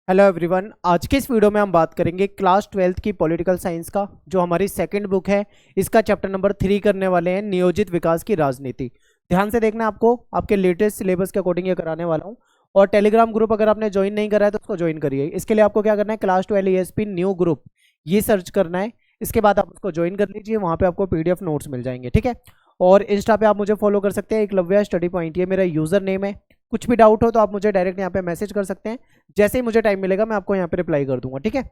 Hello everyone. आज के इस वीडियो में हम बात करेंगे क्लास 12th की पॉलिटिकल साइंस का, जो हमारी सेकंड बुक है। इसका चैप्टर नंबर 3 करने वाले हैं, नियोजित विकास की राजनीति। ध्यान से देखना, आपको आपके लेटेस्ट सिलेबस के अकॉर्डिंग ये कराने वाला हूँ। और टेलीग्राम ग्रुप अगर आपने ज्वाइन नहीं करा है तो उसको ज्वाइन करिए। इसके लिए आपको क्या करना है, क्लास 12 ESP न्यू ग्रुप ये सर्च करना है। इसके बाद आप उसको ज्वाइन कर लीजिए, वहाँ पे आपको PDF नोट्स मिल जाएंगे, ठीक है। और इंस्टा पे आप मुझे फॉलो कर सकते हैं, एकलव्य स्टडी पॉइंट ये मेरा यूजर नेम है। कुछ भी डाउट हो तो आप मुझे डायरेक्ट यहाँ पे मैसेज कर सकते हैं। जैसे ही मुझे टाइम मिलेगा मैं आपको यहाँ पे रिप्लाई कर दूंगा, ठीक है।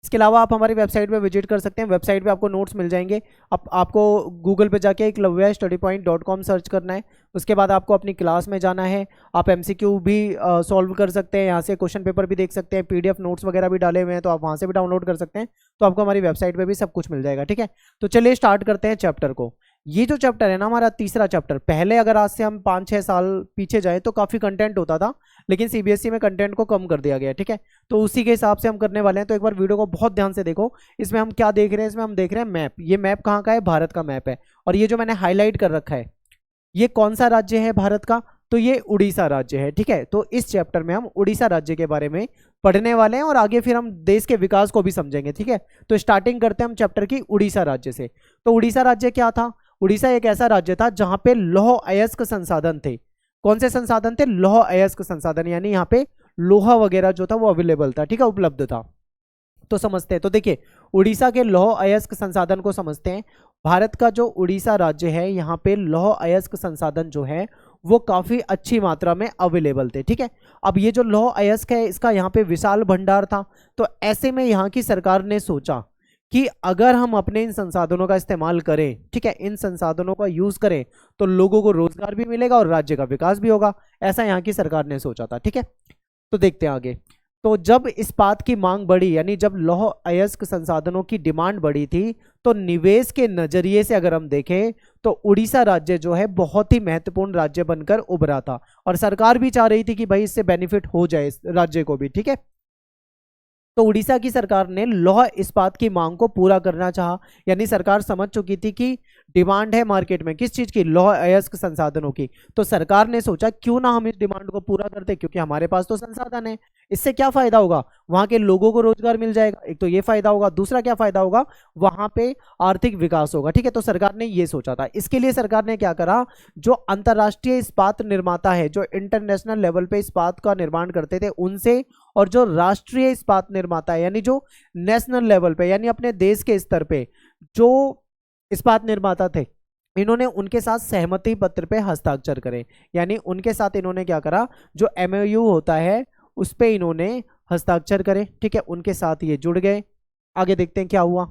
इसके अलावा आप हमारी वेबसाइट पे विजिट कर सकते हैं। वेबसाइट पे आपको नोट्स मिल जाएंगे। आपको गूगल पे जाके eklavyastudypoint.com सर्च करना है। उसके बाद आपको अपनी क्लास में जाना है। आप MCQ भी सॉल्व कर सकते हैं, यहाँ से क्वेश्चन पेपर भी देख सकते हैं, PDF नोट्स वगैरह भी डाले हुए हैं तो आप वहाँ से भी डाउनलोड कर सकते हैं। तो आपको हमारी वेबसाइट पर भी सब कुछ मिल जाएगा, ठीक है। तो चलिए स्टार्ट करते हैं चैप्टर को। ये जो चैप्टर है ना, हमारा तीसरा चैप्टर, पहले अगर आज से हम 5-6 साल पीछे जाए तो काफ़ी कंटेंट होता था, लेकिन CBSE में कंटेंट को कम कर दिया गया, ठीक है। तो उसी के हिसाब से हम करने वाले हैं। तो एक बार वीडियो को बहुत ध्यान से देखो। इसमें हम क्या देख रहे हैं, इसमें हम देख रहे हैं मैप। ये मैप कहाँ का है, भारत का मैप है। और ये जो मैंने हाईलाइट कर रखा है, ये कौन सा राज्य है भारत का, तो ये उड़ीसा राज्य है, ठीक है। तो इस चैप्टर में हम उड़ीसा राज्य के बारे में पढ़ने वाले हैं और आगे फिर हम देश के विकास को भी समझेंगे, ठीक है। तो स्टार्टिंग करते हैं हम चैप्टर की उड़ीसा राज्य से। तो उड़ीसा राज्य क्या था? उड़ीसा एक ऐसा राज्य था जहां पे लौह अयस्क संसाधन थे। कौन से संसाधन थे? लौह अयस्क संसाधन, यानी यहाँ पे लोहा वगैरह जो था वो अवेलेबल था, ठीक है, उपलब्ध था। तो समझते हैं। तो देखिए, उड़ीसा के लौह अयस्क संसाधन को समझते हैं। भारत का जो उड़ीसा राज्य है, यहाँ पे लौह अयस्क संसाधन जो है वो काफी अच्छी मात्रा में अवेलेबल थे, ठीक है। अब ये जो लौह अयस्क है, इसका यहाँ पे विशाल भंडार था। तो ऐसे में यहाँ की सरकार ने सोचा कि अगर हम अपने इन संसाधनों का इस्तेमाल करें, ठीक है, इन संसाधनों का यूज करें, तो लोगों को रोजगार भी मिलेगा और राज्य का विकास भी होगा। ऐसा यहाँ की सरकार ने सोचा था, ठीक है। तो देखते हैं आगे। तो जब इस्पात की मांग बढ़ी, यानी जब लौह अयस्क संसाधनों की डिमांड बढ़ी थी, तो निवेश के नजरिए से अगर हम देखें तो उड़ीसा राज्य जो है बहुत ही महत्वपूर्ण राज्य बनकर उभरा था। और सरकार भी चाह रही थी कि भाई इससे बेनिफिट हो जाए इस राज्य को भी, ठीक है। तो उड़ीसा की सरकार ने लौह इस्पात की मांग को पूरा करना चाहा। यानी सरकार समझ चुकी थी कि डिमांड है मार्केट में, किस चीज की? लौह अयस्क संसाधनों की। तो सरकार ने सोचा क्यों ना हम इस डिमांड को पूरा करते, क्योंकि हमारे पास तो संसाधन है। इससे क्या फायदा होगा? वहां के लोगों को रोजगार मिल जाएगा, एक तो ये फायदा होगा। दूसरा क्या फायदा होगा? वहां पे आर्थिक विकास होगा, ठीक है। तो सरकार ने ये सोचा था। इसके लिए सरकार ने क्या करा, जो अंतरराष्ट्रीय इस्पात निर्माता है, जो इंटरनेशनल लेवल पे इस्पात का निर्माण करते थे, उनसे, और जो राष्ट्रीय इस्पात निर्माता है, यानी जो नेशनल लेवल पे, यानी अपने देश के स्तर पे जो इस्पात निर्माता थे, इन्होंने उनके साथ सहमति पत्र पे हस्ताक्षर करे। यानी उनके साथ इन्होंने क्या करा, जो MOU होता है उस पे इन्होंने हस्ताक्षर करे, ठीक है। उनके साथ ये जुड़ गए। आगे देखते हैं क्या हुआ।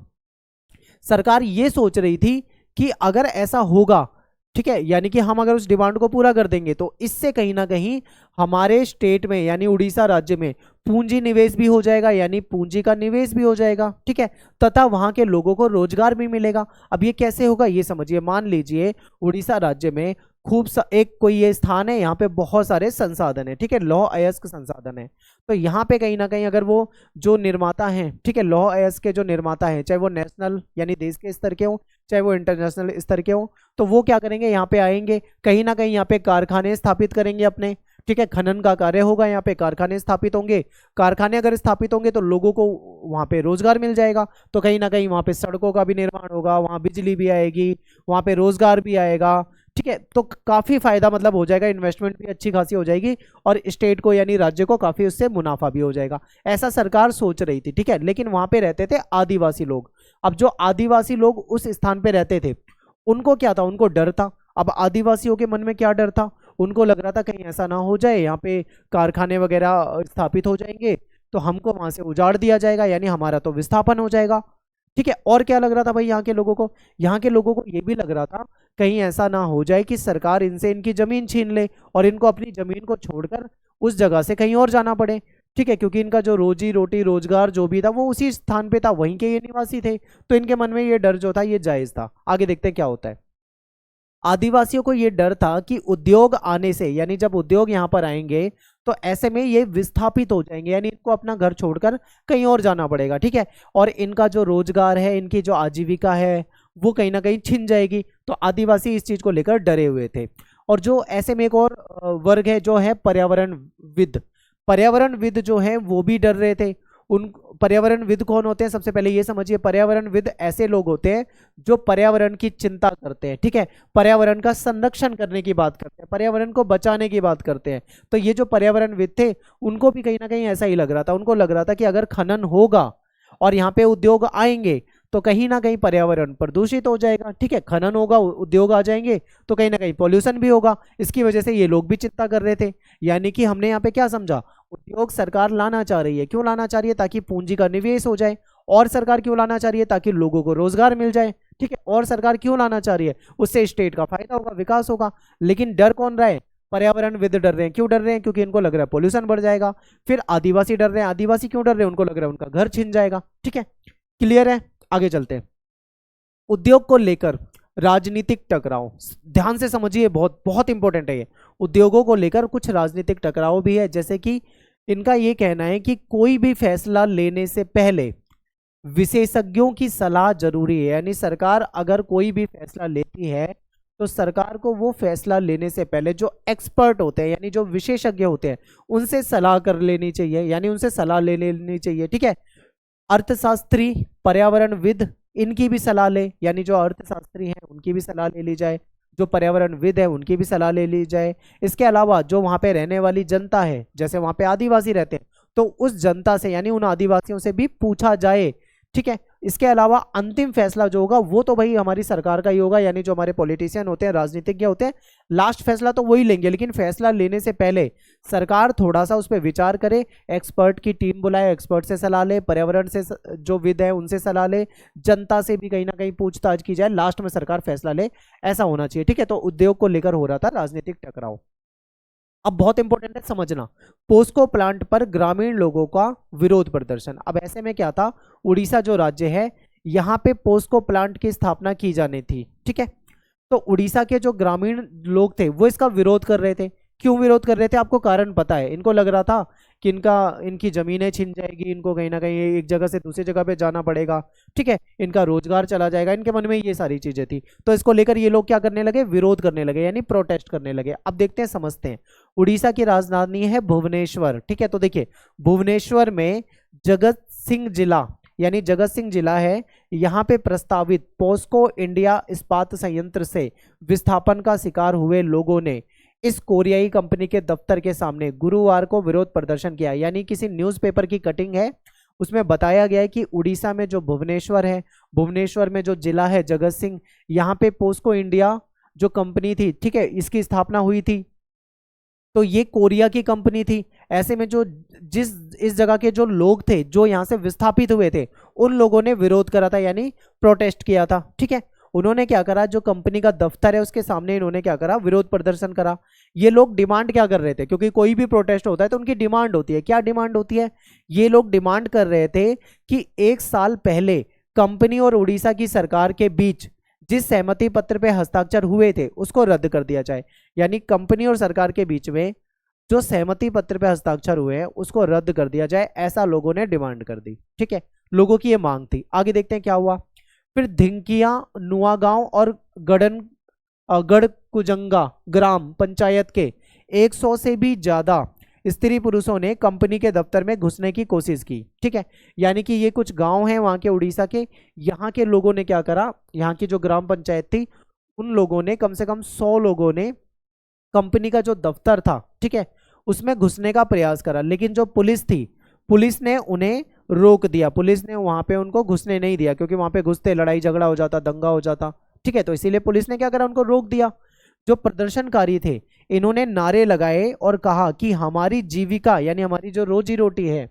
सरकार ये सोच रही थी कि अगर ऐसा होगा, ठीक है, यानी कि हम अगर उस डिमांड को पूरा कर देंगे तो इससे कहीं ना कहीं हमारे स्टेट में, यानी उड़ीसा राज्य में पूंजी निवेश भी हो जाएगा, यानी पूंजी का निवेश भी हो जाएगा, ठीक है, तथा वहां के लोगों को रोजगार भी मिलेगा। अब ये कैसे होगा, ये समझिए। मान लीजिए उड़ीसा राज्य में एक कोई ये स्थान है, यहाँ पे बहुत सारे संसाधन है, ठीक है, लौह अयस्क संसाधन है। तो यहाँ पे कहीं ना कहीं अगर वो जो निर्माता हैं, ठीक है, लौह अयस्क के जो निर्माता हैं, चाहे वो नेशनल यानी देश के स्तर के हो, चाहे वो इंटरनेशनल स्तर के हो, तो वो क्या करेंगे, यहाँ पे आएंगे, कहीं ना कहीं यहाँ पे कारखाने स्थापित करेंगे अपने, ठीक है। खनन का कार्य होगा, यहाँ पे कारखाने स्थापित होंगे। कारखाने अगर स्थापित होंगे तो लोगों को वहाँ पे रोजगार मिल जाएगा। तो कहीं ना कहीं वहाँ पे सड़कों का भी निर्माण होगा, वहाँ बिजली भी आएगी, वहाँ पे रोजगार भी आएगा, ठीक है। तो काफी फायदा मतलब हो जाएगा, इन्वेस्टमेंट भी अच्छी खासी हो जाएगी और स्टेट को यानी राज्य को काफी उससे मुनाफा भी हो जाएगा। ऐसा सरकार सोच रही थी, ठीक है। लेकिन वहां पे रहते थे आदिवासी लोग। अब जो आदिवासी लोग उस स्थान पे रहते थे, उनको क्या था, उनको डर था। अब आदिवासियों के मन में क्या डर था, उनको लग रहा था कहीं ऐसा ना हो जाए, यहाँ पे कारखाने वगैरह स्थापित हो जाएंगे तो हमको वहां से उजाड़ दिया जाएगा, यानी हमारा तो विस्थापन हो जाएगा, ठीक है। और क्या लग रहा था भाई यहाँ के लोगों को? यहाँ के लोगों को ये भी लग रहा था कहीं ऐसा ना हो जाए कि सरकार इनसे इनकी जमीन छीन ले और इनको अपनी जमीन को छोड़कर उस जगह से कहीं और जाना पड़े, ठीक है, क्योंकि इनका जो रोजी रोटी रोजगार जो भी था वो उसी स्थान पे था, वहीं के ये निवासी थे। तो इनके मन में ये डर जो था ये जायज था। आगे देखते हैं क्या होता है। आदिवासियों को ये डर था कि उद्योग आने से, यानी जब उद्योग यहाँ पर आएंगे तो ऐसे में ये विस्थापित हो जाएंगे, यानी इनको अपना घर छोड़कर कहीं और जाना पड़ेगा, ठीक है। और इनका जो रोजगार है, इनकी जो आजीविका है, वो कहीं ना कहीं छिन जाएगी। तो आदिवासी इस चीज को लेकर डरे हुए थे। और जो ऐसे में एक और वर्ग है जो है पर्यावरणविद। पर्यावरणविद जो है वो भी डर रहे थे। उन पर्यावरणविद कौन होते हैं, सबसे पहले ये समझिए, पर्यावरणविद ऐसे लोग होते हैं जो पर्यावरण की चिंता करते हैं, ठीक है, पर्यावरण का संरक्षण करने की बात करते हैं, पर्यावरण को बचाने की बात करते हैं। तो ये जो पर्यावरणविद थे उनको भी कहीं ना कहीं ऐसा ही लग रहा था, उनको लग रहा था कि अगर खनन होगा और यहाँ पे उद्योग आएंगे तो कहीं ना कहीं पर्यावरण प्रदूषित हो जाएगा, ठीक है, खनन होगा, उद्योग आ जाएंगे तो कहीं ना कहीं पॉल्यूशन भी होगा। इसकी वजह से ये लोग भी चिंता कर रहे थे। यानी कि हमने यहाँ पे क्या समझा, उद्योग सरकार लाना चाह रही है, क्यों लाना चाह रही है, ताकि पूंजी का निवेश हो जाए। और सरकार क्यों लाना चाह रही है, ताकि लोगों को रोजगार मिल जाए, ठीक है। और सरकार क्यों लाना चाह रही है, उससे स्टेट का फायदा होगा, विकास होगा। लेकिन डर कौन रहा है, पर्यावरणविद डर रहे हैं। क्यों डर रहे हैं, क्योंकि इनको लग रहा है पोल्यूशन बढ़ जाएगा। फिर आदिवासी डर रहे हैं, आदिवासी क्यों डर रहे हैं, उनको लग रहा है उनका घर छिन जाएगा, ठीक है। क्लियर है, आगे चलते हैं। उद्योग को लेकर राजनीतिक टकराव, ध्यान से समझिए, बहुत बहुत इंपॉर्टेंट है ये। उद्योगों को लेकर कुछ राजनीतिक टकराव भी है, जैसे कि इनका ये कहना है कि कोई भी फैसला लेने से पहले विशेषज्ञों की सलाह जरूरी है। यानी सरकार अगर कोई भी फैसला लेती है तो सरकार को वो फैसला लेने से पहले जो एक्सपर्ट होते हैं, यानी जो विशेषज्ञ होते हैं, उनसे सलाह कर लेनी चाहिए, यानी उनसे सलाह ले लेनी चाहिए, ठीक है। अर्थशास्त्री, पर्यावरणविद, इनकी भी सलाह ले, यानी जो अर्थशास्त्री हैं उनकी भी सलाह ले ली जाए, जो पर्यावरणविद है उनकी भी सलाह ले ली जाए। इसके अलावा जो वहाँ पे रहने वाली जनता है, जैसे वहाँ पे आदिवासी रहते हैं तो उस जनता से, यानी उन आदिवासियों से भी पूछा जाए, ठीक है। इसके अलावा अंतिम फैसला जो होगा वो तो भाई हमारी सरकार का ही होगा, यानी जो हमारे पॉलिटिशियन होते हैं, राजनीतिज्ञ होते हैं, लास्ट फैसला तो वही लेंगे। लेकिन फैसला लेने से पहले सरकार थोड़ा सा उस पर विचार करे, एक्सपर्ट की टीम बुलाए, एक्सपर्ट से सलाह ले, पर्यावरण से जो विद है उनसे सलाह ले, जनता से भी कहीं ना कहीं पूछताछ की जाए, लास्ट में सरकार फैसला ले, ऐसा होना चाहिए, ठीक है। तो उद्योग को लेकर हो रहा था राजनीतिक टकराव। अब बहुत इंपॉर्टेंट है समझना, पोस्को प्लांट पर ग्रामीण लोगों का विरोध प्रदर्शन। अब ऐसे में क्या था, उड़ीसा जो राज्य है यहाँ पे पोस्को प्लांट की स्थापना की जानी थी, ठीक है। तो उड़ीसा के जो ग्रामीण लोग थे वो इसका विरोध कर रहे थे। क्यों विरोध कर रहे थे, आपको कारण पता है। इनको लग रहा था कि इनकी जमीनें छिन जाएगी, इनको कहीं ना कहीं एक जगह से दूसरी जगह पे जाना पड़ेगा, ठीक है, इनका रोजगार चला जाएगा, इनके मन में ये सारी चीजें थी। तो इसको लेकर ये लोग क्या करने लगे, विरोध करने लगे, यानी प्रोटेस्ट करने लगे। अब देखते हैं, समझते हैं। उड़ीसा की राजधानी है भुवनेश्वर, ठीक है। तो देखिए भुवनेश्वर में जगत सिंह जिला, यानी जगत सिंह जिला है, यहाँ पे प्रस्तावित पोस्को इंडिया इस्पात संयंत्र से विस्थापन का शिकार हुए लोगों ने इस कोरियाई कंपनी के दफ्तर के सामने गुरुवार को विरोध प्रदर्शन किया। यानी किसी न्यूज़पेपर की कटिंग है, उसमें बताया गया है कि उड़ीसा में जो भुवनेश्वर है, भुवनेश्वर में जो जिला है जगत सिंह, यहाँ पे पोस्को इंडिया जो कंपनी थी, ठीक है, इसकी स्थापना हुई थी। तो ये कोरिया की कंपनी थी। ऐसे में जो इस जगह के जो लोग थे जो यहाँ से विस्थापित हुए थे, उन लोगों ने विरोध करा था, यानी प्रोटेस्ट किया था, ठीक है। उन्होंने क्या करा, जो कंपनी का दफ्तर है उसके सामने इन्होंने क्या करा, विरोध प्रदर्शन करा। ये लोग डिमांड क्या कर रहे थे, क्योंकि कोई भी प्रोटेस्ट होता है तो उनकी डिमांड होती है। क्या डिमांड होती है, ये लोग डिमांड कर रहे थे कि 1 साल पहले कंपनी और उड़ीसा की सरकार के बीच जिस सहमति पत्र पे हस्ताक्षर हुए थे उसको रद्द कर दिया जाए। यानी कंपनी और सरकार के बीच में जो सहमति पत्र पे हस्ताक्षर हुए हैं उसको रद्द कर दिया जाए, ऐसा लोगों ने डिमांड कर दी, ठीक है। लोगों की ये मांग थी। आगे देखते हैं क्या हुआ। फिर धिंकिया, नुआगांव और गढ़कुजंगा ग्राम पंचायत के 100 से भी ज्यादा स्त्री पुरुषों ने कंपनी के दफ्तर में घुसने की कोशिश की, ठीक है। यानी कि ये कुछ गांव हैं वहां के उड़ीसा के, यहाँ के लोगों ने क्या करा, यहाँ की जो ग्राम पंचायत थी उन लोगों ने, कम से कम 100 लोगों ने कंपनी का जो दफ्तर था, ठीक है, उसमें घुसने का प्रयास करा। लेकिन जो पुलिस थी, पुलिस ने उन्हें रोक दिया, पुलिस ने वहां पे उनको घुसने नहीं दिया, क्योंकि वहां पे घुसते लड़ाई झगड़ा हो जाता, दंगा हो जाता, ठीक है। तो इसीलिए पुलिस ने क्या करा, उनको रोक दिया। जो प्रदर्शनकारी थे इन्होंने नारे लगाए और कहा कि हमारी जीविका, यानी हमारी जो रोजी रोटी है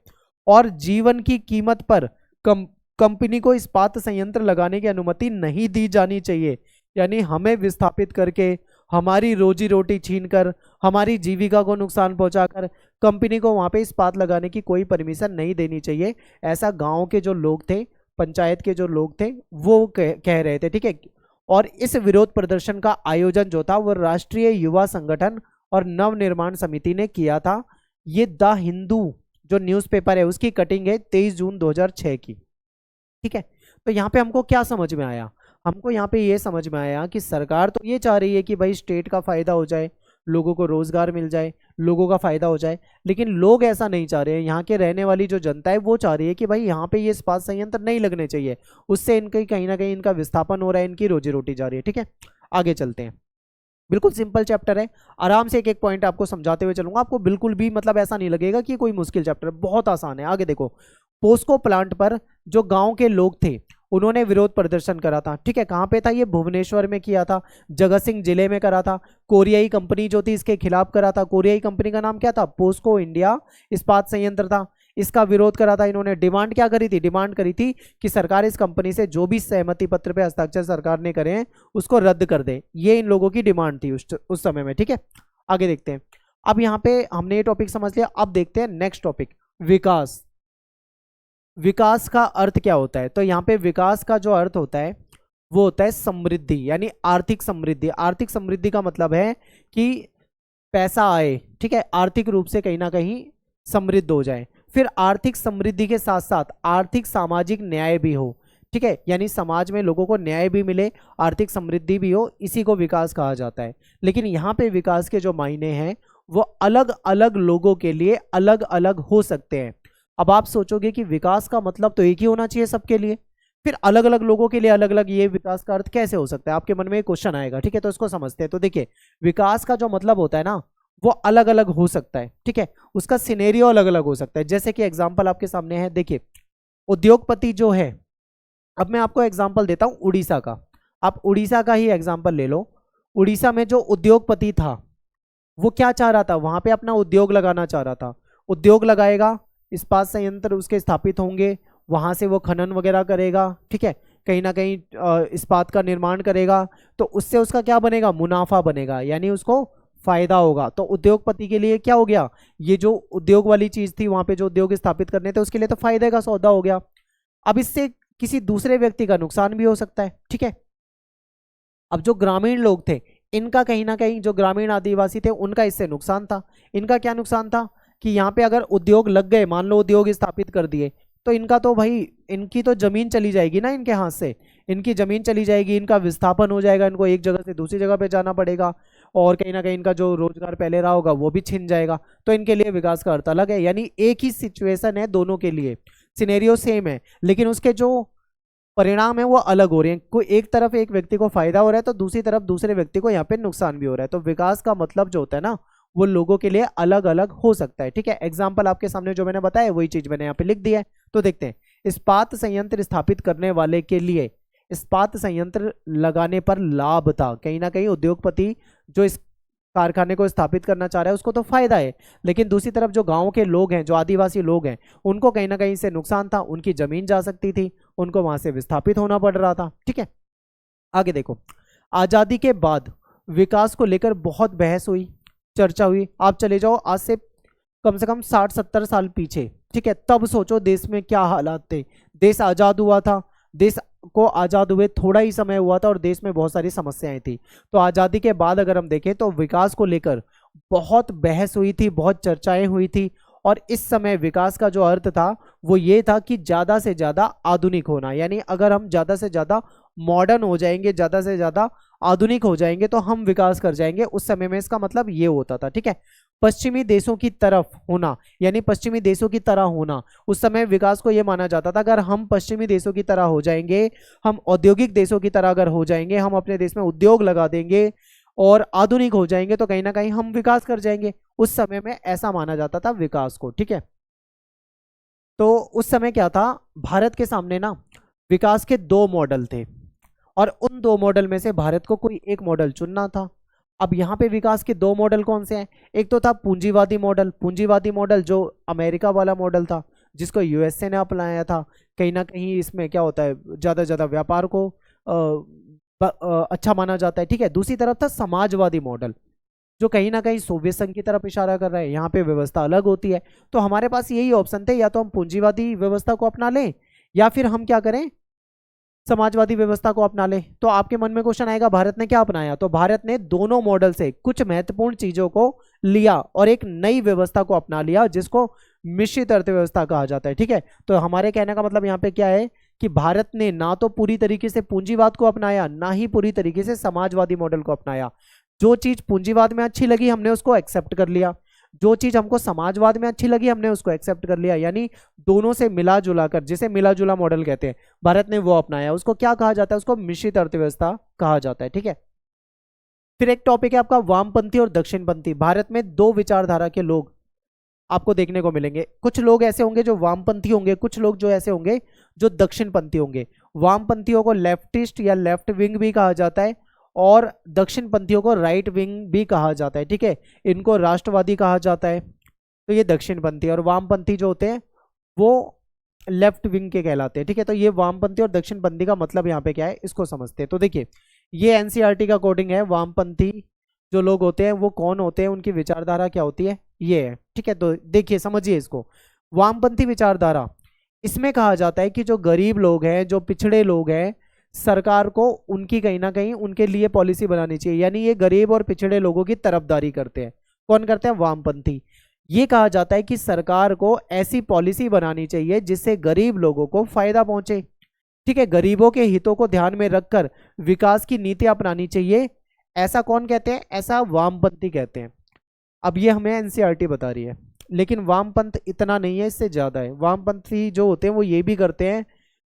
और जीवन की कीमत पर कंपनी को इस्पात संयंत्र लगाने की अनुमति नहीं दी जानी चाहिए। यानी हमें विस्थापित करके, हमारी रोजी रोटी छीनकर, हमारी जीविका को नुकसान पहुंचाकर कंपनी को वहां पे इस्पात लगाने की कोई परमिशन नहीं देनी चाहिए। ऐसा गांव के जो लोग थे, पंचायत के जो लोग थे वो कह रहे थे, ठीक है। और इस विरोध प्रदर्शन का आयोजन जो था वो राष्ट्रीय युवा संगठन और नवनिर्माण समिति ने किया था। ये द हिंदू जो न्यूज़पेपर है उसकी कटिंग है 23 जून 2006 की, ठीक है। तो यहाँ पे हमको क्या समझ में आया, हमको यहाँ पे ये समझ में आया कि सरकार तो ये चाह रही है कि भाई स्टेट का फायदा हो जाए, लोगों को रोजगार मिल जाए, लोगों का फायदा हो जाए। लेकिन लोग ऐसा नहीं चाह रहे हैं, यहाँ के रहने वाली जो जनता है वो चाह रही है कि भाई यहाँ पे ये इस्पात संयंत्र नहीं लगने चाहिए, उससे इनके कहीं ना कहीं इनका विस्थापन हो रहा है, इनकी रोजी रोटी जा रही है। ठीक है, आगे चलते हैं। बिल्कुल सिंपल चैप्टर है, आराम से एक एक पॉइंट आपको समझाते हुए चलूंगा, आपको बिल्कुल भी मतलब ऐसा नहीं लगेगा कि कोई मुश्किल चैप्टर है, बहुत आसान है। आगे देखो, पोस्को प्लांट पर जो गांव के लोग थे उन्होंने विरोध प्रदर्शन करा था। ठीक है, कहां पे था ये? भुवनेश्वर में किया था, जगत सिंह जिले में करा था, कोरियाई कंपनी जो थी इसके खिलाफ करा था। कोरियाई कंपनी का नाम क्या था? पोस्को इंडिया इस्पात संयंत्र था। इसका विरोध करा था इन्होंने। डिमांड क्या करी थी? डिमांड करी थी कि सरकार इस कंपनी से जो भी सहमति पत्र पे हस्ताक्षर सरकार ने करे हैं उसको रद्द कर दे। ये इन लोगों की डिमांड थी उस समय में। ठीक है, आगे देखते हैं। अब यहाँ पे हमने ये टॉपिक समझ लिया, अब देखते हैं नेक्स्ट टॉपिक, विकास। विकास का अर्थ क्या होता है? तो यहाँ पे विकास का जो अर्थ होता है वो होता है समृद्धि, यानी आर्थिक समृद्धि। आर्थिक समृद्धि का मतलब है कि पैसा आए, ठीक है, आर्थिक रूप से कहीं ना कहीं समृद्ध हो जाए। फिर आर्थिक समृद्धि के साथ साथ आर्थिक सामाजिक न्याय भी हो। ठीक है, यानी समाज में लोगों को न्याय भी मिले, आर्थिक समृद्धि भी हो, इसी को विकास कहा जाता है। लेकिन यहाँ पे विकास के जो मायने हैं वो अलग अलग लोगों के लिए अलग अलग हो सकते हैं। अब आप सोचोगे कि विकास का मतलब तो एक ही होना चाहिए सबके लिए, फिर अलग अलग लोगों के लिए अलग अलग ये विकास का अर्थ कैसे हो सकता है? आपके मन में एक क्वेश्चन आएगा। ठीक है, तो इसको समझते हैं। तो देखिए, विकास का जो मतलब होता है ना वो अलग अलग हो सकता है। ठीक है, उसका सिनेरियो अलग अलग हो सकता है। जैसे कि एग्जांपल आपके सामने है, देखिए उद्योगपति जो है, अब मैं आपको एग्जांपल देता हूं उड़ीसा का। आप उड़ीसा का ही एग्जांपल ले लो। उड़ीसा में जो उद्योगपति था वो क्या चाह रहा था? वहां पे अपना उद्योग लगाना चाह रहा था। उद्योग लगाएगा, इस्पात संयंत्र उसके स्थापित होंगे, वहां से वो खनन वगैरह करेगा। ठीक है, कहीं ना कहीं इस्पात का निर्माण करेगा, तो उससे उसका क्या बनेगा? मुनाफा बनेगा, यानी उसको फायदा होगा। तो उद्योगपति के लिए क्या हो गया? ये जो उद्योग वाली चीज थी, वहां पे जो उद्योग स्थापित करने थे उसके लिए तो फायदे का सौदा हो गया। अब इससे किसी दूसरे व्यक्ति का नुकसान भी हो सकता है। ठीक है, अब जो ग्रामीण लोग थे इनका कहीं ना कहीं, जो ग्रामीण आदिवासी थे उनका इससे नुकसान था। इनका क्या नुकसान था कि यहाँ पे अगर उद्योग लग गए, मान लो उद्योग स्थापित कर दिए, तो इनका तो भाई, इनकी तो जमीन चली जाएगी ना, इनके हाथ से इनकी जमीन चली जाएगी, इनका विस्थापन हो जाएगा, इनको एक जगह से दूसरी जगह पे जाना पड़ेगा, और कहीं ना कहीं इनका जो रोजगार पहले रहा होगा वो भी छिन जाएगा। तो इनके लिए विकास का अर्थ अलग है, यानी एक ही सिचुएशन है दोनों के लिए, सिनेरियो सेम है, लेकिन उसके जो परिणाम है वो अलग हो रहे हैं। कोई एक तरफ एक व्यक्ति को फायदा हो रहा है तो दूसरी तरफ दूसरे व्यक्ति को यहाँ पे नुकसान भी हो रहा है। तो विकास का मतलब जो होता है ना वो लोगों के लिए अलग अलग हो सकता है। ठीक है, एग्जाम्पल आपके सामने जो मैंने बताया वही चीज मैंने यहाँ पे लिख दिया है। तो देखते हैं, इस्पात संयंत्र स्थापित करने वाले के लिए इस्पात संयंत्र लगाने पर लाभ था। कहीं ना कहीं उद्योगपति जो इस कारखाने को स्थापित करना चाह रहा है उसको तो फायदा है, लेकिन दूसरी तरफ जो गांव के लोग हैं, जो आदिवासी लोग हैं, उनको कहीं ना कहीं से नुकसान था, उनकी जमीन जा सकती थी, उनको वहां से विस्थापित होना पड़ रहा था। ठीक है, आगे देखो, आजादी के बाद विकास को लेकर बहुत बहस हुई, चर्चा हुई। आप चले जाओ आज से कम 60-70 साल पीछे। ठीक है, तब सोचो देश में क्या हालात थे। देश आजाद हुआ था, देश को आजाद हुए थोड़ा ही समय हुआ था और देश में बहुत सारी समस्याएं थी। तो आजादी के बाद अगर हम देखें तो विकास को लेकर बहुत बहस हुई थी, बहुत चर्चाएं हुई थी। और इस समय विकास का जो अर्थ था वो ये था कि ज्यादा से ज्यादा आधुनिक होना, यानी अगर हम ज्यादा से ज्यादा मॉडर्न हो जाएंगे, ज्यादा से ज्यादा आधुनिक हो जाएंगे तो हम विकास कर जाएंगे। उस समय में इसका मतलब ये होता था। ठीक है, पश्चिमी देशों की तरफ होना, यानी पश्चिमी देशों की तरह होना, उस समय विकास को यह माना जाता था अगर हम पश्चिमी देशों की तरह हो जाएंगे, हम औद्योगिक देशों की तरह अगर हो जाएंगे, हम अपने देश में उद्योग लगा देंगे और आधुनिक हो जाएंगे तो कहीं ना कहीं हम विकास कर जाएंगे। उस समय में ऐसा माना जाता था विकास को। ठीक है, तो उस समय क्या था, भारत के सामने ना विकास के दो मॉडल थे और उन दो मॉडल में से भारत को कोई एक मॉडल चुनना था। अब यहाँ पे विकास के दो मॉडल कौन से हैं? एक तो था पूंजीवादी मॉडल। पूंजीवादी मॉडल जो अमेरिका वाला मॉडल था, जिसको यूएसए ने अपनाया था। कहीं ना कहीं इसमें क्या होता है, ज़्यादा से ज़्यादा व्यापार को अच्छा माना जाता है। ठीक है, दूसरी तरफ था समाजवादी मॉडल, जो कहीं ना कहीं सोवियत संघ की तरफ इशारा कर रहा है। यहाँ पे व्यवस्था अलग होती है। तो हमारे पास यही ऑप्शन थे, या तो हम पूंजीवादी व्यवस्था को अपना लें या फिर हम क्या करें, समाजवादी व्यवस्था को अपना ले। तो आपके मन में क्वेश्चन आएगा भारत ने क्या अपनाया? तो भारत ने दोनों मॉडल से कुछ महत्वपूर्ण चीजों को लिया और एक नई व्यवस्था को अपना लिया जिसको मिश्रित अर्थव्यवस्था कहा जाता है। ठीक है, तो हमारे कहने का मतलब यहाँ पे क्या है कि भारत ने ना तो पूरी तरीके से पूंजीवाद को अपनाया, ना ही पूरी तरीके से समाजवादी मॉडल को अपनाया। जो चीज पूंजीवाद में अच्छी लगी हमने उसको एक्सेप्ट कर लिया, जो चीज हमको समाजवाद में अच्छी लगी हमने उसको एक्सेप्ट कर लिया, यानी दोनों से मिला जुला कर, जिसे मिला जुला मॉडल कहते हैं, भारत ने वो अपनाया, उसको क्या कहा जाता है, उसको मिश्रित अर्थव्यवस्था कहा जाता है। ठीक है, फिर एक टॉपिक है आपका वामपंथी और दक्षिणपंथी। भारत में दो विचारधारा के लोग आपको देखने को मिलेंगे। कुछ लोग ऐसे होंगे जो वामपंथी होंगे, कुछ लोग जो ऐसे होंगे जो दक्षिणपंथी होंगे। वामपंथियों को लेफ्टिस्ट या लेफ्ट विंग भी कहा जाता है और दक्षिणपंथियों को राइट विंग भी कहा जाता है। ठीक है, इनको राष्ट्रवादी कहा जाता है। तो ये दक्षिणपंथी, और वामपंथी जो होते हैं वो लेफ्ट विंग के कहलाते हैं। ठीक है, तो ये वामपंथी और दक्षिणपंथी का मतलब यहाँ पे क्या है इसको समझते हैं। तो देखिए, ये एनसीईआरटी का कोडिंग है। वामपंथी जो लोग होते हैं वो कौन होते हैं, उनकी विचारधारा क्या होती है, ये है। ठीक है, तो देखिए समझिए इसको। वामपंथी विचारधारा, इसमें कहा जाता है कि जो गरीब लोग हैं, जो पिछड़े लोग हैं, सरकार को उनकी कहीं ना कहीं उनके लिए पॉलिसी बनानी चाहिए, यानी ये गरीब और पिछड़े लोगों की तरफदारी करते हैं। कौन करते हैं, वामपंथी। ये कहा जाता है कि सरकार को ऐसी पॉलिसी बनानी चाहिए जिससे गरीब लोगों को फायदा पहुंचे। ठीक है, गरीबों के हितों को ध्यान में रखकर विकास की नीति अपनानी चाहिए। ऐसा कौन कहते हैं, ऐसा वामपंथी कहते हैं। अब ये हमें एनसीईआरटी बता रही है, लेकिन वामपंथ इतना नहीं है, इससे ज्यादा है। वामपंथी जो होते हैं वो ये भी करते हैं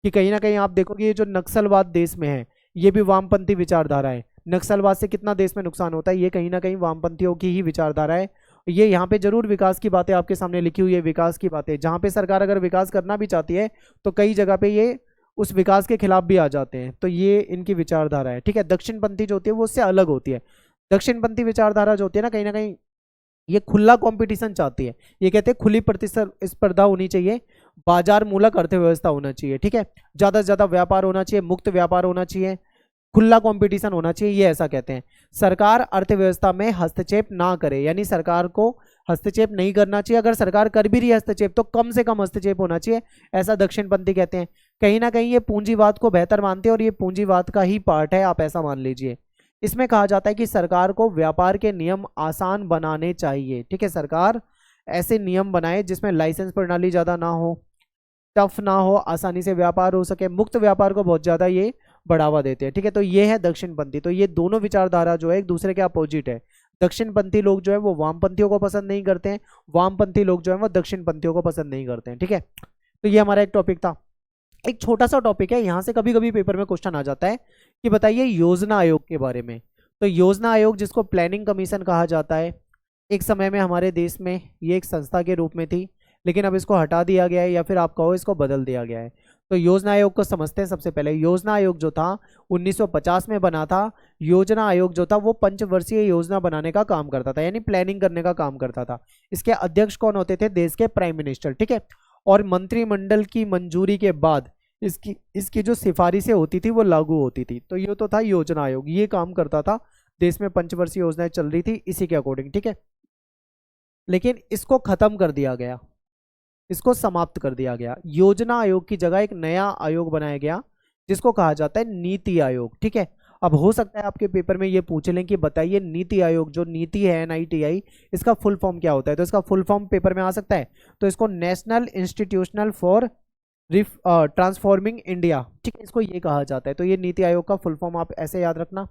कि कहीं ना कहीं आप देखोगे ये जो नक्सलवाद देश में है, ये भी वामपंथी विचारधारा है। नक्सलवाद से कितना देश में नुकसान होता है, ये कहीं ना कहीं वामपंथियों की ही विचारधारा है। ये यहाँ पे जरूर विकास की बातें आपके सामने लिखी हुई है, विकास की बातें, जहाँ पे सरकार अगर विकास करना भी चाहती है तो कई जगह पे ये उस विकास के खिलाफ भी आ जाते हैं। तो ये इनकी विचारधारा है। ठीक है, दक्षिणपंथी जो होती है वो उससे अलग होती है। दक्षिणपंथी विचारधारा जो होती है ना कहीं ये खुला कंपटीशन चाहती है। ये कहते हैं खुली प्रतिस्पर्धा होनी चाहिए, बाजार मूलक अर्थव्यवस्था होना चाहिए। ठीक है, ज्यादा से ज्यादा व्यापार होना चाहिए, मुक्त व्यापार होना चाहिए, खुला कंपटीशन होना चाहिए, ये ऐसा कहते हैं। सरकार अर्थव्यवस्था में हस्तक्षेप ना करे, यानी सरकार को हस्तक्षेप नहीं करना चाहिए। अगर सरकार कर भी रही है हस्तक्षेप तो कम से कम हस्तक्षेप होना चाहिए, ऐसा दक्षिणपंथी कहते हैं। कहीं ना कहीं ये पूंजीवाद को बेहतर मानते हैं और ये पूंजीवाद का ही पार्ट है, आप ऐसा मान लीजिए। इसमें कहा जाता है कि सरकार को व्यापार के नियम आसान बनाने चाहिए। ठीक है, सरकार ऐसे नियम बनाए जिसमें लाइसेंस प्रणाली ज्यादा ना हो, टफ ना हो, आसानी से व्यापार हो सके। मुक्त व्यापार को बहुत ज्यादा ये बढ़ावा देते हैं। ठीक है, तो ये है दक्षिणपंथी। तो ये दोनों विचारधारा जो है एक दूसरे के अपोजिट है। दक्षिणपंथी लोग जो है वो वामपंथियों को पसंद नहीं करते हैं, वामपंथी लोग जो है वो दक्षिणपंथियों को पसंद नहीं करते हैं। ठीक है, तो ये हमारा एक टॉपिक था। एक छोटा सा टॉपिक है, यहाँ से कभी कभी पेपर में क्वेश्चन आ जाता है कि बताइए योजना आयोग के बारे में। तो योजना आयोग, जिसको प्लानिंग कमीशन कहा जाता है, एक समय में हमारे देश में ये एक संस्था के रूप में थी, लेकिन अब इसको हटा दिया गया है, या फिर आप कहो इसको बदल दिया गया है। तो योजना आयोग को समझते हैं। सबसे पहले योजना आयोग जो था 1950 में बना था। योजना आयोग जो था वो पंचवर्षीय योजना बनाने का काम करता था, यानी प्लानिंग करने का काम करता था। इसके अध्यक्ष कौन होते थे, देश के प्राइम मिनिस्टर। ठीक है, और मंत्रिमंडल की मंजूरी के बाद इसकी जो सिफारिशें होती थी वो लागू होती थी। तो ये तो था योजना आयोग, ये काम करता था, देश में पंचवर्षीय योजनाएं चल रही थी इसी के अकॉर्डिंग। ठीक है, लेकिन इसको खत्म कर दिया गया, इसको समाप्त कर दिया गया। योजना आयोग की जगह एक नया आयोग बनाया गया जिसको कहा जाता है नीति आयोग। ठीक है, अब हो सकता है आपके पेपर में ये पूछ लें कि बताइए नीति आयोग, जो नीति है NITI, इसका फुल फॉर्म क्या होता है। तो इसका फुल फॉर्म पेपर में आ सकता है। तो इसको national institutional for transforming India, ठीक है, इसको ये कहा जाता है। तो ये नीति आयोग का फुल फॉर्म आप ऐसे याद रखना।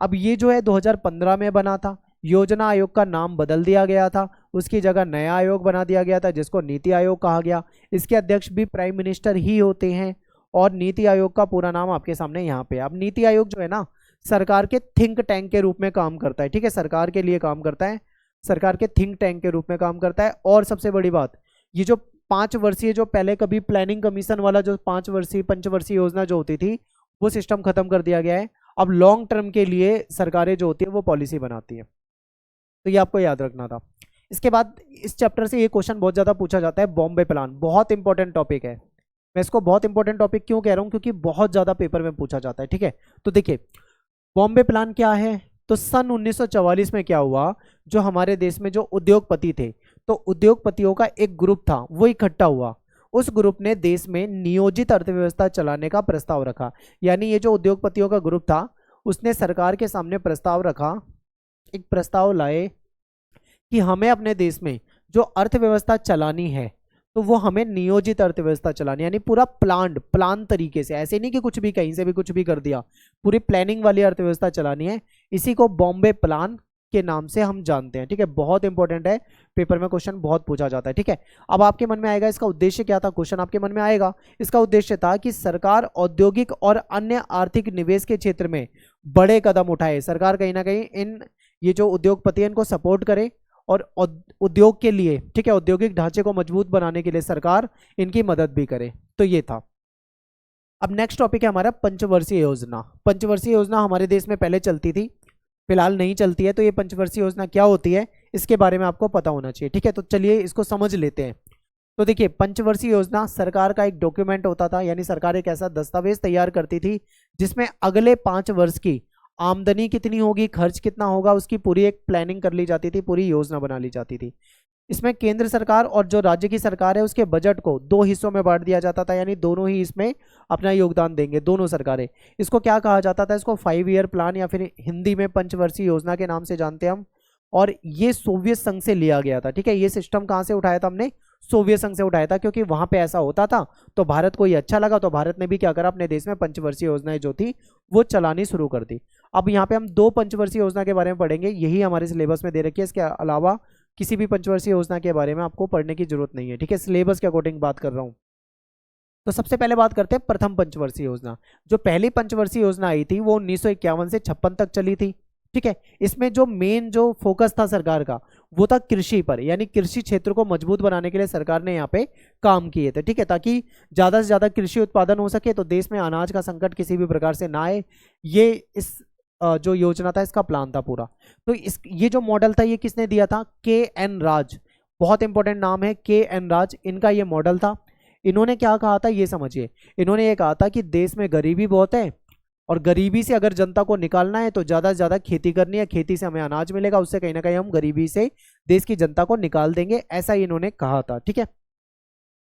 अब ये जो है 2015 में बना था। योजना आयोग का नाम बदल दिया गया था, उसकी जगह नया आयोग बना दिया गया था जिसको नीति आयोग कहा गया। इसके अध्यक्ष भी प्राइम मिनिस्टर ही होते हैं और नीति आयोग का पूरा नाम आपके सामने यहाँ पे। अब नीति आयोग जो है ना सरकार के थिंक टैंक के रूप में काम करता है। ठीक है, सरकार के लिए काम करता है, सरकार के थिंक टैंक के रूप में काम करता है। और सबसे बड़ी बात, ये जो 5 वर्षीय, जो पहले कभी प्लानिंग कमीशन वाला जो 5 वर्षीय पंचवर्षीय योजना जो होती थी वो सिस्टम खत्म कर दिया गया है। अब लॉन्ग टर्म के लिए सरकारें जो होती है वो पॉलिसी बनाती है। तो ये आपको याद रखना था। इसके बाद इस चैप्टर से ये क्वेश्चन बहुत ज्यादा पूछा जाता है, बॉम्बे प्लान। बहुत इंपॉर्टेंट टॉपिक है। मैं इसको बहुत इंपॉर्टेंट टॉपिक क्यों कह रहा हूं, क्योंकि बहुत ज्यादा पेपर में पूछा जाता है। ठीक है, तो देखिए बॉम्बे प्लान क्या है। तो सन 1944 में क्या हुआ, जो हमारे देश में जो उद्योगपति थे, तो उद्योगपतियों का एक ग्रुप था वो इकट्ठा हुआ। उस ग्रुप ने देश में नियोजित अर्थव्यवस्था चलाने का प्रस्ताव रखा। यानी ये जो उद्योगपतियों का ग्रुप था उसने सरकार के सामने प्रस्ताव रखा, एक प्रस्ताव लाए कि हमें अपने देश में जो अर्थव्यवस्था चलानी है तो वो हमें नियोजित अर्थव्यवस्था चलानी, यानी पूरा प्लान तरीके से, ऐसे नहीं कि कुछ भी कहीं से भी कुछ भी कर दिया, पूरी प्लानिंग वाली अर्थव्यवस्था चलानी है। इसी को बॉम्बे प्लान के नाम से हम जानते हैं। ठीक है, बहुत इंपॉर्टेंट है, पेपर में क्वेश्चन बहुत पूछा जाता है। ठीक है, अब आपके मन में आएगा इसका उद्देश्य क्या था, क्वेश्चन आपके मन में आएगा। इसका उद्देश्य था कि सरकार औद्योगिक और अन्य आर्थिक निवेश के क्षेत्र में बड़े कदम उठाए। सरकार कहीं ना कहीं ये जो उद्योगपति हैं इनको सपोर्ट करे और उद्योग के लिए, ठीक है, औद्योगिक ढांचे को मजबूत बनाने के लिए सरकार इनकी मदद भी करे। तो ये था। अब नेक्स्ट टॉपिक है हमारा पंचवर्षीय योजना। पंचवर्षीय योजना हमारे देश में पहले चलती थी, फिलहाल नहीं चलती है। तो ये पंचवर्षीय योजना क्या होती है इसके बारे में आपको पता होना चाहिए। ठीक है, तो चलिए इसको समझ लेते हैं। तो देखिए, पंचवर्षीय योजना सरकार का एक डॉक्यूमेंट होता था, यानी सरकार एक ऐसा दस्तावेज तैयार करती थी जिसमें अगले 5 वर्ष की आमदनी कितनी होगी, खर्च कितना होगा, उसकी पूरी एक प्लानिंग कर ली जाती थी, पूरी योजना बना ली जाती थी। इसमें केंद्र सरकार और जो राज्य की सरकार है उसके बजट को 2 हिस्सों में बांट दिया जाता था, यानी दोनों ही इसमें अपना योगदान देंगे, दोनों सरकारें। इसको क्या कहा जाता था, इसको 5 ईयर प्लान या फिर हिंदी में पंचवर्षीय योजना के नाम से जानते हैं हम। और ये सोवियत संघ से लिया गया था। ठीक है, ये सिस्टम कहाँ से उठाया था हमने, सोवियत संघ से उठाया था, क्योंकि वहां पे ऐसा होता था तो भारत को ये अच्छा लगा, तो भारत ने भी क्या करा, अपने देश में पंचवर्षीय योजनाएं जो थी वो चलानी शुरू कर दी। अब यहाँ पे हम 2 पंचवर्षीय योजना के बारे में पढ़ेंगे, यही हमारे सिलेबस में दे रखी है। इसके अलावा किसी भी पंचवर्षीय योजना के बारे में आपको पढ़ने की जरूरत नहीं है। ठीक है, सिलेबस के अकॉर्डिंग बात कर रहा हूँ। तो सबसे पहले बात करते हैं प्रथम पंचवर्षीय योजना। जो पहली पंचवर्षीय योजना आई थी वो 1951 से 56 तक चली थी। ठीक है, इसमें जो मेन जो फोकस था सरकार का वो था कृषि पर, यानी कृषि क्षेत्र को मजबूत बनाने के लिए सरकार ने यहाँ पे काम किए थे। ठीक है, ताकि ज्यादा से ज्यादा कृषि उत्पादन हो सके, तो देश में अनाज का संकट किसी भी प्रकार से ना आए, ये इस जो योजना था इसका प्लान था पूरा। तो ये जो मॉडल था ये किसने दिया था, के.एन. राज। बहुत इंपॉर्टेंट नाम है, के.एन. राज, इनका ये मॉडल था। इन्होंने क्या कहा था ये समझिए। इन्होंने ये कहा था कि देश में गरीबी बहुत है और गरीबी से अगर जनता को निकालना है तो ज़्यादा से ज़्यादा खेती करनी है, खेती से हमें अनाज मिलेगा, उससे कहीं ना कहीं हम गरीबी से देश की जनता को निकाल देंगे, ऐसा ही इन्होंने कहा था। ठीक है,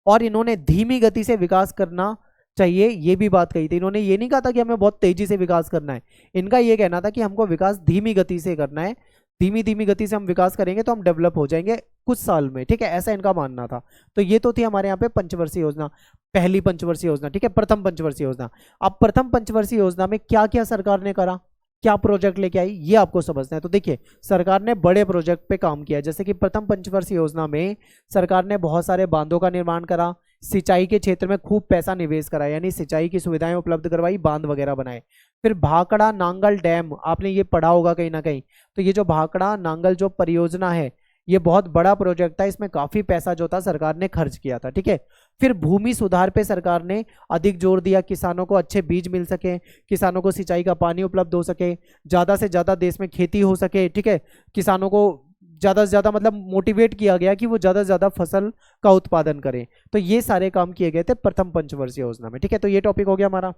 और इन्होंने धीमी गति से विकास करना चाहिए, ये भी बात कही थी। इन्होंने ये नहीं कहा था कि हमें बहुत तेजी से विकास करना है, इनका ये कहना था कि हमको विकास धीमी गति से करना है, धीमी धीमी गति से हम विकास करेंगे तो हम डेवलप हो जाएंगे कुछ साल में। ठीक है, ऐसा इनका मानना था। तो ये तो थी हमारे यहाँ पे पंचवर्षीय योजना, पहली पंचवर्षीय योजना। ठीक है, प्रथम पंचवर्षीय योजना। अब प्रथम पंचवर्षीय योजना में क्या क्या सरकार ने करा, क्या प्रोजेक्ट लेके आई, ये आपको समझना है। तो देखिए, सरकार ने बड़े प्रोजेक्ट पे काम किया, जैसे कि प्रथम पंचवर्षीय योजना में सरकार ने बहुत सारे बांधों का निर्माण करा, सिंचाई के क्षेत्र में खूब पैसा निवेश करा, यानी सिंचाई की सुविधाएं उपलब्ध करवाई, बांध वगैरह बनाए। फिर भाखड़ा नांगल डैम, आपने ये पढ़ा होगा कहीं ना कहीं। तो ये जो भाखड़ा नांगल जो परियोजना है ये बहुत बड़ा प्रोजेक्ट था, इसमें काफी पैसा जो था सरकार ने खर्च किया था। ठीक है, फिर भूमि सुधार पे सरकार ने अधिक जोर दिया, किसानों को अच्छे बीज मिल सके, किसानों को सिंचाई का पानी उपलब्ध हो सके, ज्यादा से ज्यादा देश में खेती हो सके। ठीक है, किसानों को ज्यादा से ज्यादा मतलब मोटिवेट किया गया कि वो ज्यादा से ज्यादा फसल का उत्पादन करें। तो ये सारे काम किए गए थे प्रथम पंचवर्षीय योजना में। ठीक है, तो ये टॉपिक हो गया हमारा।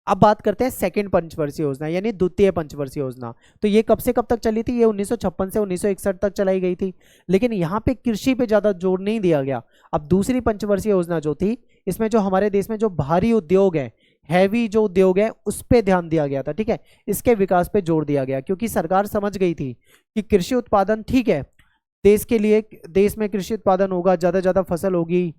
अब बात करते हैं सेकंड पंचवर्षीय योजना, यानी द्वितीय पंचवर्षीय योजना। तो ये कब से कब तक चली थी, ये 1956 से 1961 तक चलाई गई थी, लेकिन यहाँ पे कृषि पे ज्यादा जोर नहीं दिया गया। अब दूसरी पंचवर्षीय योजना जो थी, इसमें जो हमारे देश में जो भारी उद्योग है, हैवी जो उद्योग है, उस पर ध्यान दिया गया था। ठीक है, इसके विकास पे जोर दिया गया, क्योंकि सरकार समझ गई थी कि कृषि उत्पादन ठीक है, देश के लिए, देश में कृषि उत्पादन होगा, ज्यादा ज्यादा फसल होगी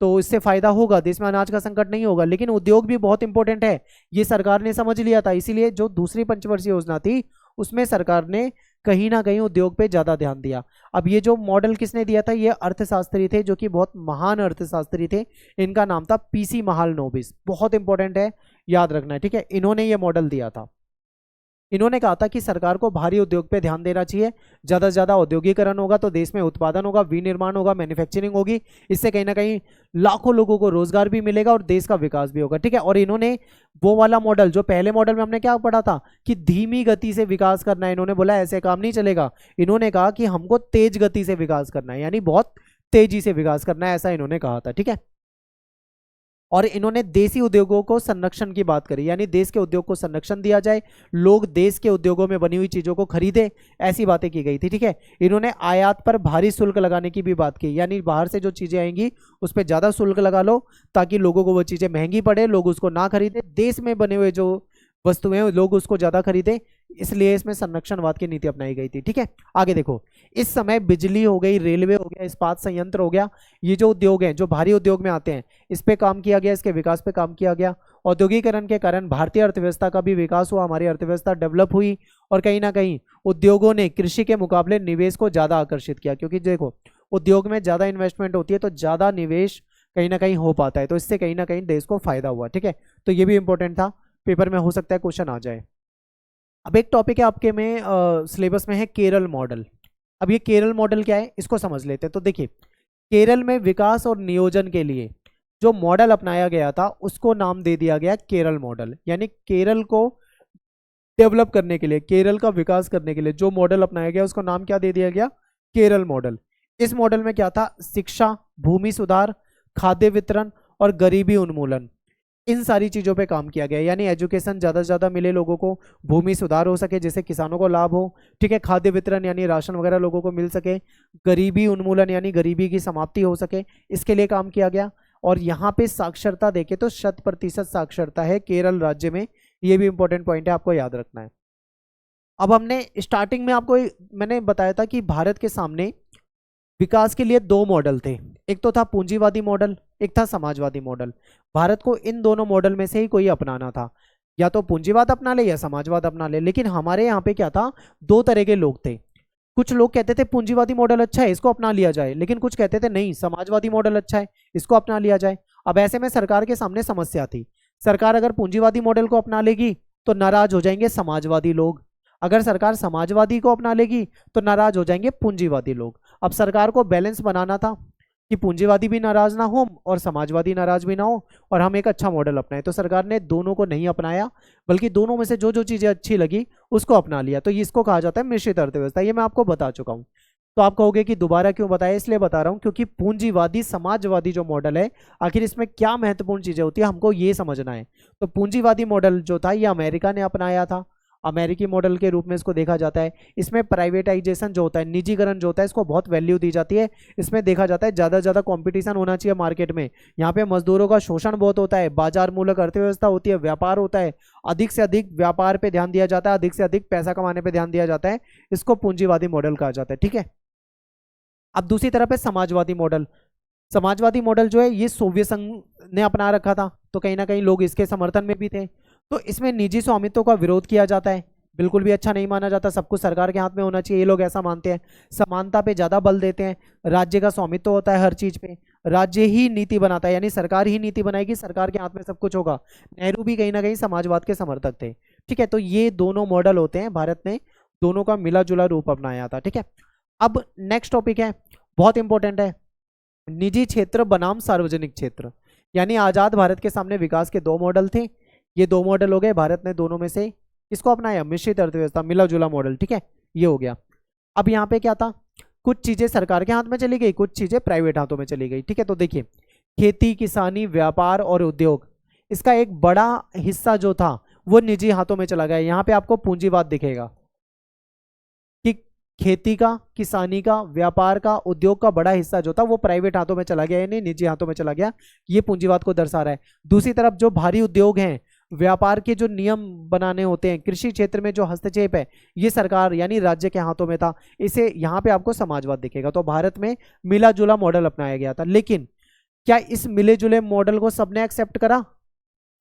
तो इससे फायदा होगा, देश में अनाज का संकट नहीं होगा, लेकिन उद्योग भी बहुत इंपॉर्टेंट है, ये सरकार ने समझ लिया था। इसीलिए जो दूसरी पंचवर्षीय योजना थी उसमें सरकार ने कहीं ना कहीं उद्योग पे ज्यादा ध्यान दिया। अब ये जो मॉडल किसने दिया था, ये अर्थशास्त्री थे, जो कि बहुत महान अर्थशास्त्री थे, इनका नाम था पीसी महालनोबिस। बहुत इंपॉर्टेंट है, याद रखना है। ठीक है, इन्होंने ये मॉडल दिया था। इन्होंने कहा था कि सरकार को भारी उद्योग पे ध्यान देना चाहिए, ज्यादा से ज्यादा औद्योगिकरण होगा तो देश में उत्पादन होगा, विनिर्माण होगा, मैन्युफैक्चरिंग होगी, इससे कहीं ना कहीं लाखों लोगों को रोजगार भी मिलेगा और देश का विकास भी होगा। ठीक है, और इन्होंने वो वाला मॉडल जो पहले मॉडल में हमने क्या पढ़ा था कि धीमी गति से विकास करना है, इन्होंने बोला ऐसे काम नहीं चलेगा। इन्होंने कहा कि हमको तेज गति से विकास करना है, यानी बहुत तेजी से विकास करना है, ऐसा इन्होंने कहा था। ठीक है, और इन्होंने देसी उद्योगों को संरक्षण की बात करी, यानी देश के उद्योग को संरक्षण दिया जाए, लोग देश के उद्योगों में बनी हुई चीजों को खरीदे, ऐसी बातें की गई थी। ठीक है, इन्होंने आयात पर भारी शुल्क लगाने की भी बात की, यानी बाहर से जो चीजें आएंगी उस पर ज्यादा शुल्क लगा लो ताकि लोगों को वो चीजें महंगी पड़े, लोग उसको ना खरीदे, देश में बने हुए जो वस्तुएं लोग उसको ज्यादा खरीदे, इसलिए इसमें संरक्षणवाद की नीति अपनाई गई थी। ठीक है, आगे देखो, इस समय बिजली हो गई, रेलवे हो गया, इस्पात संयंत्र हो गया, ये जो उद्योग हैं जो भारी उद्योग में आते हैं, इस पे काम किया गया, इसके विकास पे काम किया गया। औद्योगिकरण के कारण भारतीय अर्थव्यवस्था का भी विकास हुआ, हमारी अर्थव्यवस्था डेवलप हुई और कहीं ना कहीं उद्योगों ने कृषि के मुकाबले निवेश को ज़्यादा आकर्षित किया, क्योंकि देखो उद्योग में ज़्यादा इन्वेस्टमेंट होती है तो ज़्यादा निवेश कहीं ना कहीं हो पाता है, तो इससे कहीं ना कहीं देश को फायदा हुआ। ठीक है, तो ये भी इंपॉर्टेंट था, पेपर में हो सकता है क्वेश्चन आ जाए। अब एक टॉपिक है आपके में सिलेबस में है केरल मॉडल। अब ये केरल मॉडल क्या है इसको समझ लेते हैं। तो देखिए केरल में विकास और नियोजन के लिए जो मॉडल अपनाया गया था उसको नाम दे दिया गया केरल मॉडल, यानी केरल को डेवलप करने के लिए, केरल का विकास करने के लिए जो मॉडल अपनाया गया उसको नाम क्या दे दिया गया, केरल मॉडल। इस मॉडल में क्या था, शिक्षा, भूमि सुधार, खाद्य वितरण और गरीबी उन्मूलन, इन सारी चीज़ों पे काम किया गया। यानी एजुकेशन ज़्यादा से ज़्यादा मिले लोगों को, भूमि सुधार हो सके जिससे किसानों को लाभ हो, ठीक है, खाद्य वितरण यानी राशन वगैरह लोगों को मिल सके, गरीबी उन्मूलन यानी गरीबी की समाप्ति हो सके, इसके लिए काम किया गया। और यहाँ पे साक्षरता देखे तो 100% साक्षरता है केरल राज्य में, ये भी इंपॉर्टेंट पॉइंट है, आपको याद रखना है। अब हमने स्टार्टिंग में आपको मैंने बताया था कि भारत के सामने विकास के लिए दो मॉडल थे, एक तो था पूंजीवादी मॉडल, एक था समाजवादी मॉडल। भारत को इन दोनों मॉडल में से ही कोई अपनाना था, या तो पूंजीवाद अपना ले या समाजवाद अपना ले। लेकिन हमारे यहाँ पे क्या था, दो तरह के लोग थे। कुछ लोग कहते थे पूंजीवादी मॉडल अच्छा है इसको अपना लिया जाए, लेकिन कुछ कहते थे नहीं समाजवादी मॉडल अच्छा है इसको अपना लिया जाए। अब ऐसे में सरकार के सामने समस्या थी, सरकार अगर पूंजीवादी मॉडल को अपना लेगी तो नाराज हो जाएंगे समाजवादी लोग, अगर सरकार समाजवादी को अपना लेगी तो नाराज हो जाएंगे पूंजीवादी लोग। अब सरकार को बैलेंस बनाना था कि पूंजीवादी भी नाराज ना हो और समाजवादी नाराज भी ना हो और हम एक अच्छा मॉडल अपनाएं। तो सरकार ने दोनों को नहीं अपनाया, बल्कि दोनों में से जो जो चीजें अच्छी लगी उसको अपना लिया। तो इसको कहा जाता है मिश्रित अर्थव्यवस्था, ये मैं आपको बता चुका हूँ। तो आप कहोगे कि दोबारा क्यों बताया, इसलिए बता रहा हूँ क्योंकि पूंजीवादी समाजवादी जो मॉडल है आखिर इसमें क्या महत्वपूर्ण चीजें होती है हमको ये समझना है। तो पूंजीवादी मॉडल जो था ये अमेरिका ने अपनाया था, अमेरिकी मॉडल के रूप में इसको देखा जाता है। इसमें प्राइवेटाइजेशन जो होता है, निजीकरण जो होता है, इसको बहुत वैल्यू दी जाती है। इसमें देखा जाता है ज़्यादा से ज़्यादा कंपटीशन होना चाहिए मार्केट में, यहाँ पे मजदूरों का शोषण बहुत होता है, बाजार मूलक अर्थव्यवस्था होती है, व्यापार होता है, अधिक से अधिक व्यापार पे ध्यान दिया जाता है, अधिक से अधिक पैसा कमाने पे ध्यान दिया जाता है, इसको पूंजीवादी मॉडल कहा जाता है। ठीक है, अब दूसरी तरफ है समाजवादी मॉडल। समाजवादी मॉडल जो है ये सोवियत संघ ने अपना रखा था, तो कहीं ना कहीं लोग इसके समर्थन में भी थे। तो इसमें निजी स्वामित्व का विरोध किया जाता है, बिल्कुल भी अच्छा नहीं माना जाता, सब कुछ सरकार के हाथ में होना चाहिए, ये लोग ऐसा मानते हैं। समानता पे ज़्यादा बल देते हैं, राज्य का स्वामित्व होता है हर चीज़ पे, राज्य ही नीति बनाता है, यानी सरकार ही नीति बनाएगी, सरकार के हाथ में सब कुछ होगा। नेहरू भी कहीं ना कहीं समाजवाद के समर्थक थे। ठीक है, तो ये दोनों मॉडल होते हैं, भारत ने दोनों का मिला जुला रूप अपनाया था। ठीक है, अब नेक्स्ट टॉपिक है, बहुत इंपॉर्टेंट है, निजी क्षेत्र बनाम सार्वजनिक क्षेत्र। यानी आज़ाद भारत के सामने विकास के दो मॉडल थे, ये दो मॉडल हो गए, भारत ने दोनों में से इसको अपनाया, मिश्रित अर्थव्यवस्था, मिला जुला मॉडल। ठीक है, ये हो गया। अब यहाँ पे क्या था, कुछ चीजें सरकार के हाथ में चली गई, कुछ चीजें प्राइवेट हाथों में चली गई। ठीक है, तो देखिए खेती, किसानी, व्यापार और उद्योग, इसका एक बड़ा हिस्सा जो था वो निजी हाथों में चला गया। यहाँ पे आपको पूंजीवाद दिखेगा कि खेती का, किसानी का, व्यापार का, उद्योग का बड़ा हिस्सा जो था वो प्राइवेट हाथों में चला गया, यानी निजी हाथों में चला गया, ये पूंजीवाद को दर्शा रहा है। दूसरी तरफ जो भारी उद्योग हैं, व्यापार के जो नियम बनाने होते हैं, कृषि क्षेत्र में जो हस्तक्षेप है, ये सरकार यानी राज्य के हाथों में था, इसे यहाँ पे आपको समाजवाद दिखेगा। तो भारत में मिला जुला मॉडल अपनाया गया था। लेकिन क्या इस मिले जुले मॉडल को सबने एक्सेप्ट करा,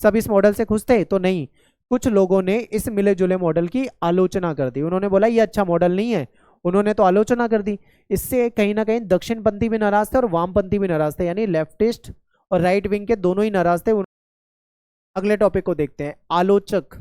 सब इस मॉडल से खुश थे? तो नहीं, कुछ लोगों ने इस मिले जुले मॉडल की आलोचना कर दी, उन्होंने बोला ये अच्छा मॉडल नहीं है, उन्होंने तो आलोचना कर दी। इससे कहीं ना कहीं दक्षिणपंथी भी नाराज थे और वामपंथी भी नाराज थे, यानी लेफ्टिस्ट और राइट विंग के दोनों ही नाराज थे। अगले टॉपिक को देखते हैं, आलोचक।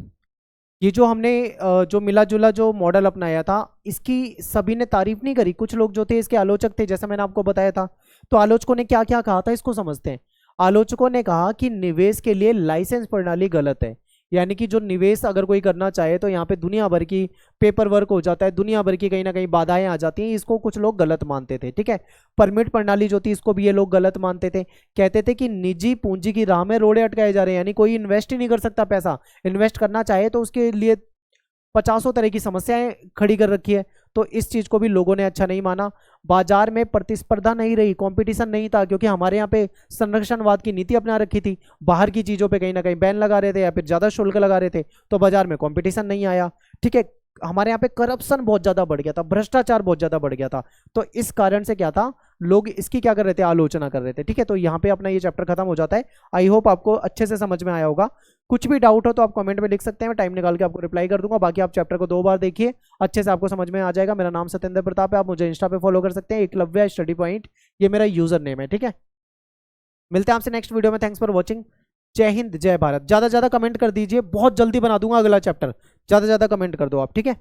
ये जो हमने जो मिला जुला जो मॉडल अपनाया था, इसकी सभी ने तारीफ नहीं करी, कुछ लोग जो थे इसके आलोचक थे, जैसा मैंने आपको बताया था। तो आलोचकों ने क्या क्या कहा था इसको समझते हैं। आलोचकों ने कहा कि निवेश के लिए लाइसेंस प्रणाली गलत है, यानी कि जो निवेश अगर कोई करना चाहे तो यहाँ पे दुनिया भर की पेपर वर्क हो जाता है, दुनिया भर की कहीं ना कहीं बाधाएं आ जाती हैं, इसको कुछ लोग गलत मानते थे। ठीक है, परमिट प्रणाली जो थी इसको भी ये लोग गलत मानते थे, कहते थे कि निजी पूंजी की राह में रोड़े अटकाए जा रहे हैं, यानी कोई इन्वेस्ट ही नहीं कर सकता, पैसा इन्वेस्ट करना चाहे तो उसके लिए 50 तरह की समस्याएं खड़ी कर रखी है। तो इस चीज को भी लोगों ने अच्छा नहीं माना। बाजार में प्रतिस्पर्धा नहीं रही, कंपटीशन नहीं था, क्योंकि हमारे यहाँ पे संरक्षणवाद की नीति अपना रखी थी, बाहर की चीजों पे कहीं ना कहीं बैन लगा रहे थे या फिर ज्यादा शुल्क लगा रहे थे, तो बाजार में कंपटीशन नहीं आया। ठीक है, हमारे यहाँ पे करप्शन बहुत ज्यादा बढ़ गया था, भ्रष्टाचार बहुत ज्यादा बढ़ गया था। तो इस कारण से क्या था, लोग इसकी क्या कर रहे थे, आलोचना कर रहे थे। ठीक है, तो यहाँ पे अपना ये चैप्टर खत्म हो जाता है। आई होप आपको अच्छे से समझ में आया होगा। कुछ भी डाउट हो तो आप कमेंट में लिख सकते हैं, मैं टाइम निकाल के आपको रिप्लाई कर दूंगा। बाकी आप चैप्टर को 2 बार देखिए, अच्छे से आपको समझ में आ जाएगा। मेरा नाम सत्येंद्र प्रताप है, आप मुझे इंस्टा पे फॉलो कर सकते हैं, एकलव्य स्टडी पॉइंट, ये मेरा यूजर नेम है। ठीक है, मिलते हैं आपसे नेक्स्ट वीडियो में। Thanks for watching. जय हिंद, जय भारत। ज्यादा ज्यादा कमेंट कर दीजिए, बहुत जल्दी बना दूंगा अगला चैप्टर। ज्यादा ज्यादा कमेंट कर दो आप, ठीक है।